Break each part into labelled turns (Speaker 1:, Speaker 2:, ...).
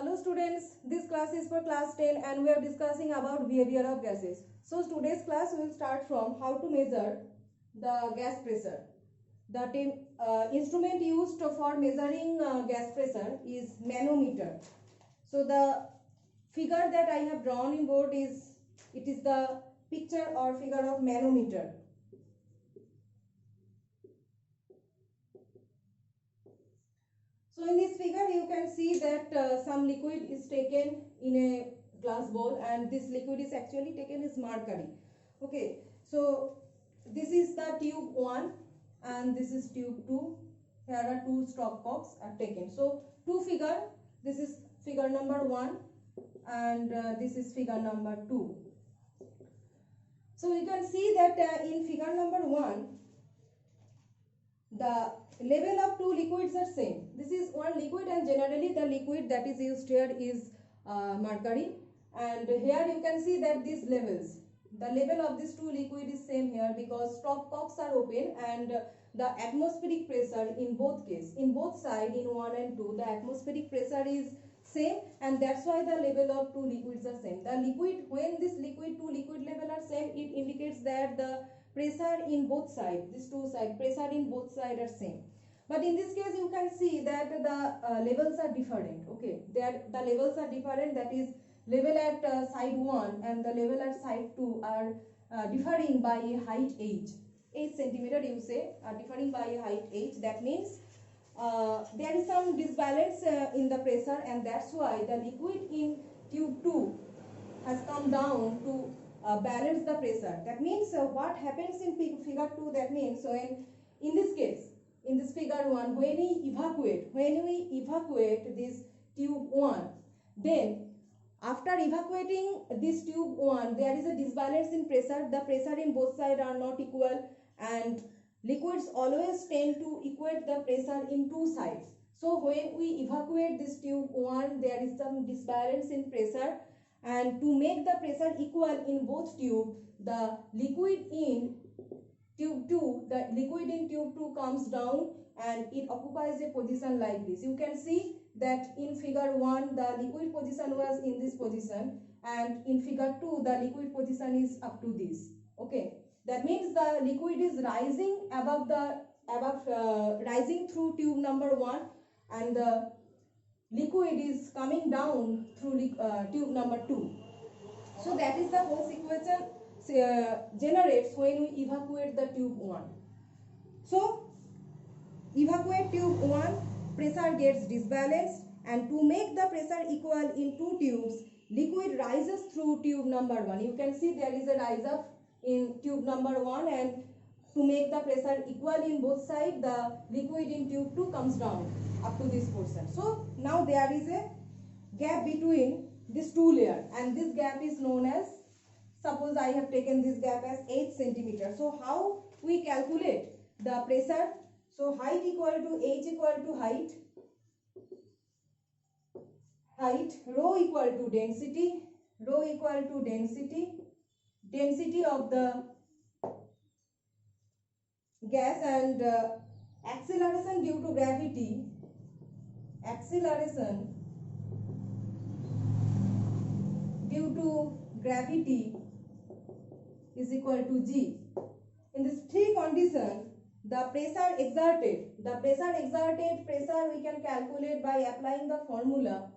Speaker 1: Hello students, this class is for class 10 and we are discussing about behavior of gases. So today's class will start from how to measure the gas pressure. The instrument used for measuring gas pressure is manometer. So the figure that I have drawn in board is the picture or figure of manometer. So in this figure you can see that some liquid is taken in a glass bowl and this liquid is actually taken as mercury. Okay, so this is the tube 1 and this is tube 2. Here are two stopcocks are taken. So two figure, this is figure number 1 and this is figure number 2. So you can see that in figure number 1 the level of two liquids are same. This is one liquid and generally the liquid that is used here is mercury, and here you can see that these levels, the level of these two liquid is same here because stopcocks are open and the atmospheric pressure in both case, in both side, in 1 and 2, the atmospheric pressure is same, and that's why the level of two liquids are same. The liquid, when this liquid two liquid level are same, it indicates that the pressure in both sides, these two sides, pressure in both sides are same. But in this case you can see that the levels are different. Okay, the levels are different, that is level at side 1 and the level at side 2 are differing by a height h. 8 centimeter you say are differing by a height h. That means there is some disbalance in the pressure, and that's why the liquid in tube 2 has come down to balance the pressure. That means what happens in figure 2, that means when in this case, in this figure 1, when we evacuate this tube 1, then after evacuating this tube 1 there is a disbalance in pressure. The pressure in both sides are not equal and liquids always tend to equate the pressure in two sides. So when we evacuate this tube 1 there is some disbalance in pressure, and to make the pressure equal in both tube, the liquid in tube 2 comes down and it occupies a position like this. You can see that in figure 1 the liquid position was in this position, and in figure 2 the liquid position is up to this. Okay, that means the liquid is rising rising through tube number 1 and the liquid is coming down through tube number 2. So that is the whole equation generates when we evacuate the tube 1. So evacuate tube 1, pressure gets disbalanced, and to make the pressure equal in two tubes, liquid rises through tube number 1. You can see there is a rise up in tube number 1, and to make the pressure equal in both sides, the liquid in tube 2 comes down up to this portion. So now there is a gap between these two layers, and this gap is known as, suppose I have taken this gap as 8 centimeter. So how we calculate the pressure? So height equal to h equal to height, rho equal to density, density of the gas, and acceleration due to gravity, is equal to g. In this three condition, the pressure exerted pressure we can calculate by applying the formula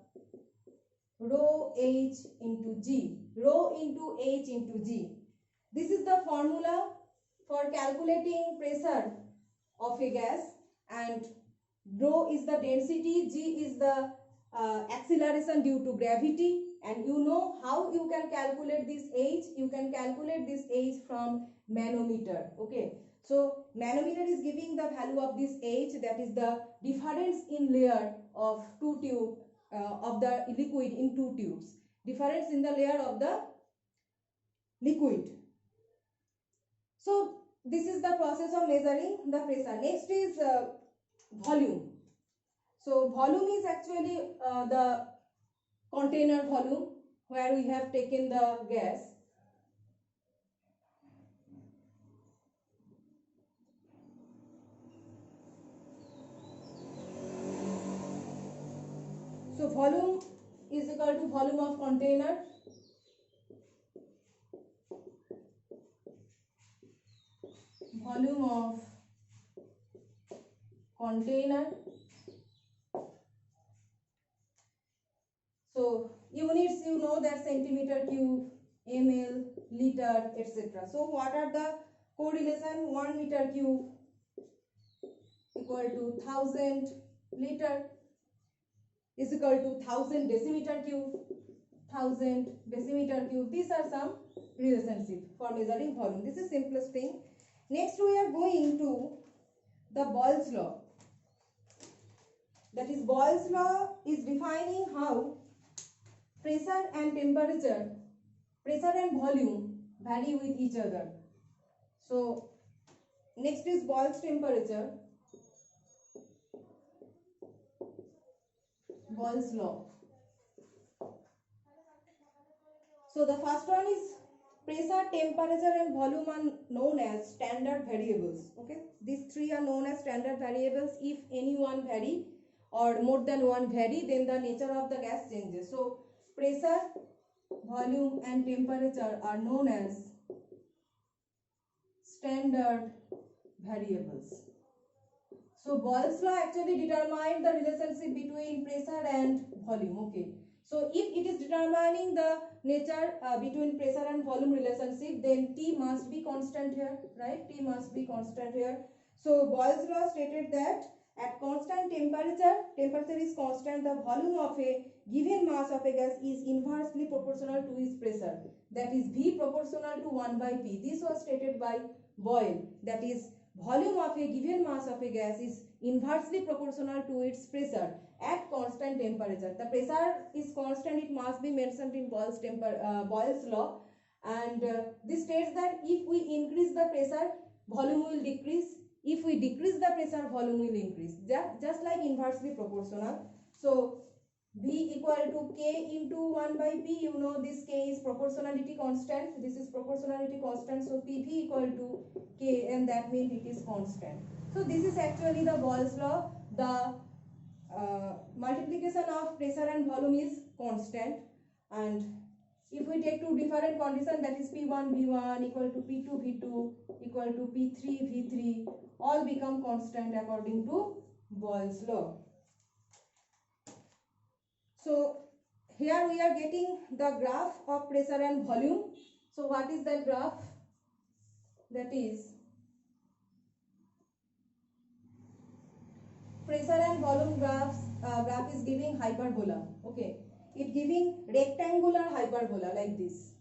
Speaker 1: rho h into g, This is the formula for calculating pressure of a gas, and rho is the density, g is the acceleration due to gravity. And you know how you can calculate this h? You can calculate this h from manometer. Okay, so manometer is giving the value of this h, that is the difference in layer of two tube of the liquid in two tubes, difference in the layer of the liquid. So this is the process of measuring the pressure. Next is volume. So volume is actually the container volume where we have taken the gas. So volume is equal to volume of container. Volume of container. So units you know that centimeter cube, ml, liter, etc. So what are the correlation? 1 meter cube equal to 1000 liter is equal to 1000 decimeter cube. 1000 decimeter cube. These are some relationship for measuring volume. This is simplest thing. Next we are going to the Boyle's law. That is, Boyle's law is defining how pressure and temperature, pressure and volume vary with each other. So next is Boyle's temperature. Boyle's law. So the first one is pressure, temperature and volume are known as standard variables. Okay, these three are known as standard variables. If any one vary or more than one vary, then the nature of the gas changes. So pressure, volume and temperature are known as standard variables. So Boyle's law actually determined the relationship between pressure and volume. Okay, so if it is determining the nature between pressure and volume relationship, then T must be constant here, right? T must be constant here. So Boyle's law stated that at constant temperature is constant, the volume of a given mass of a gas is inversely proportional to its pressure. That is V proportional to 1 by P. This was stated by Boyle. That is, volume of a given mass of a gas is inversely proportional to its pressure at constant temperature. The pressure is constant, it must be mentioned in Boyle's law, and this states that if we increase the pressure, volume will decrease. If we decrease the pressure, volume will increase. Just like inversely proportional. So V equal to K into 1 by P. You know this K is proportionality constant. This is proportionality constant. So PV equal to K, and that means it is constant. So this is actually the Boyle's law. The multiplication of pressure and volume is constant, and if we take two different conditions, that is P1 V1 equal to P2 V2 equal to P3 V3, all become constant according to Boyle's law. So here we are getting the graph of pressure and volume. So what is that graph? That is pressure and volume graph is giving hyperbola. Okay, it giving rectangular hyperbola like this.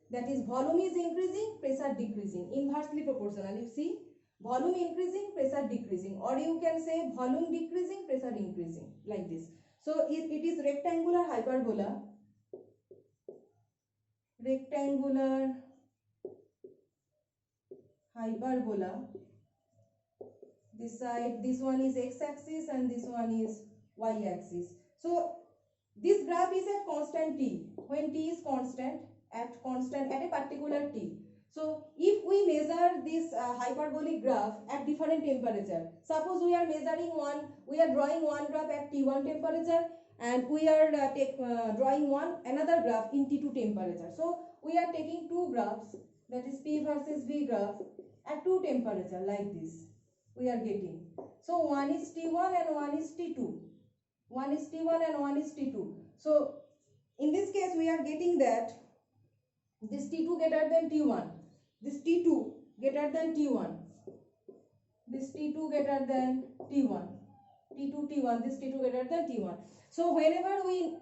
Speaker 1: That is, volume is increasing, pressure decreasing, inversely proportional. You see, volume increasing, pressure decreasing, or you can say volume decreasing, pressure increasing, like this. So it is rectangular hyperbola. Rectangular hyperbola. This side, this one is x-axis and this one is y-axis. So this graph is at constant t. When t is constant, at a particular t. So if we measure this hyperbolic graph at different temperature, suppose we are drawing one graph at T1 temperature, and we are drawing another graph in T2 temperature. So we are taking two graphs, that is P versus V graph, at two temperature like this. We are getting. So one is T1 and one is T2. One is T1 and one is T2. So in this case we are getting that this T2 greater than T1, this T2 greater than T1, this T2 greater than T1, T2 T1, this T2 greater than T1. So whenever we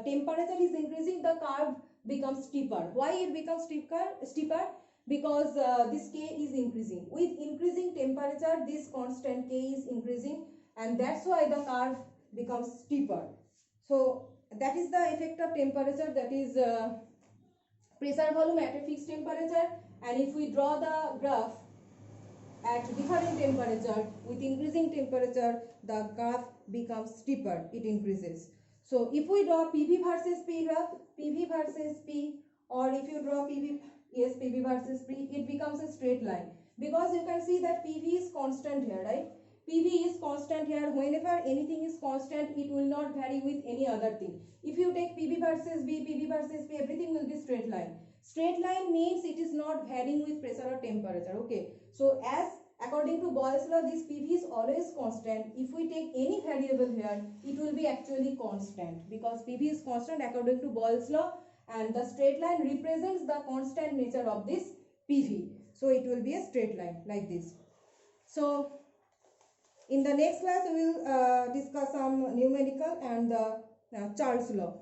Speaker 1: temperature is increasing, the curve becomes steeper. Why it becomes steeper? Because this K is increasing. With increasing temperature, this constant K is increasing, and that's why the curve becomes steeper. So that is the effect of temperature, that is pressure volume at a fixed temperature. And if we draw the graph at different temperature, with increasing temperature, the graph becomes steeper, it increases. So if we draw PV versus P graph, PV versus P, or if you draw PV versus P, it becomes a straight line, because you can see that PV is constant here, right? PV is constant here. Whenever anything is constant, it will not vary with any other thing. If you take PV versus V, PV versus P, everything will be straight line. Straight line means it is not varying with pressure or temperature. Okay. So as according to Boyle's law, this PV is always constant. If we take any variable here, it will be actually constant because PV is constant according to Boyle's law, and the straight line represents the constant nature of this PV. So it will be a straight line like this. So in the next class, we will discuss some numerical and the Charles law.